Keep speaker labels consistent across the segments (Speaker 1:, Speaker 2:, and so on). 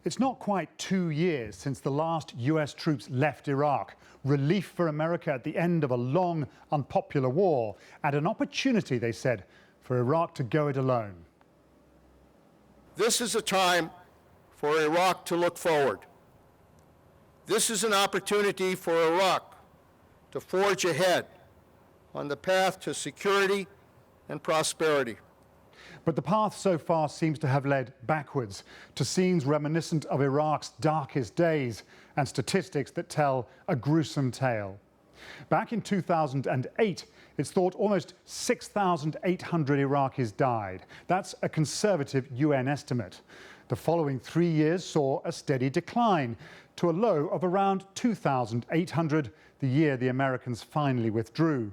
Speaker 1: It's not quite 2 years since the last US troops left Iraq. Relief for America at the end of a long, unpopular war, and an opportunity, they said, for Iraq to go it alone.
Speaker 2: This is a time for Iraq to look forward. This is an opportunity for Iraq to forge ahead on the path to security and prosperity.
Speaker 1: But the path so far seems to have led backwards to scenes reminiscent of Iraq's darkest days and statistics that tell a gruesome tale. Back in 2008, it's thought almost 6,800 Iraqis died. That's a conservative UN estimate. The following 3 years saw a steady decline to a low of around 2,800 the year the Americans finally withdrew.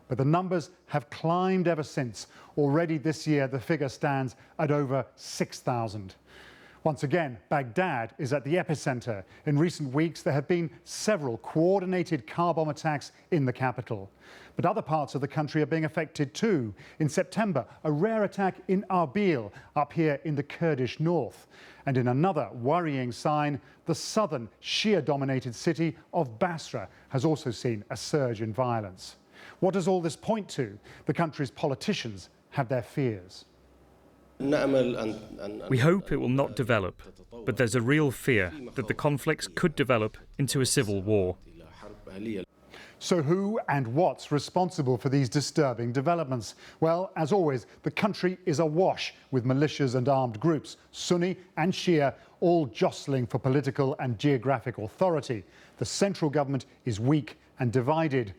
Speaker 1: But the numbers have climbed ever since. Already this year, the figure stands at over 6,000. Once again, Baghdad is at the epicenter. In recent weeks, there have been several coordinated car bomb attacks in the capital. But other parts of the country are being affected too. In September, a rare attack in Arbil, up here in the Kurdish north. And in another worrying sign, the southern Shia-dominated city of Basra has also seen a surge in violence. What does all this point to? The country's politicians have their fears.
Speaker 3: We hope it will not develop, but there's a real fear that the conflicts could develop into a civil war.
Speaker 1: So who and what's responsible for these disturbing developments? Well, as always, the country is awash with militias and armed groups, Sunni and Shia, all jostling for political and geographic authority. The central government is weak and divided.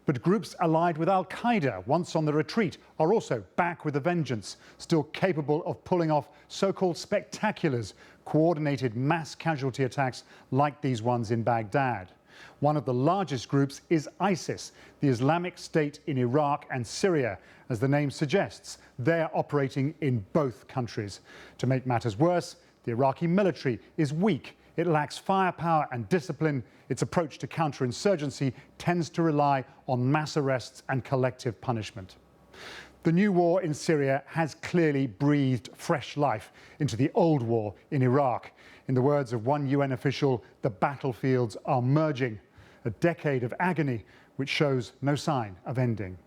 Speaker 1: But groups allied with al-Qaeda, once on the retreat, are also back with a vengeance, still capable of pulling off so-called spectaculars, coordinated mass casualty attacks like these ones in Baghdad. One of the largest groups is ISIS, the Islamic State in Iraq and Syria. As the name suggests, they're operating in both countries. To make matters worse, the Iraqi military is weak. It lacks firepower and discipline. Its approach to counterinsurgency tends to rely on mass arrests and collective punishment. The new war in Syria has clearly breathed fresh life into the old war in Iraq. In the words of one UN official, the battlefields are merging, a decade of agony which shows no sign of ending.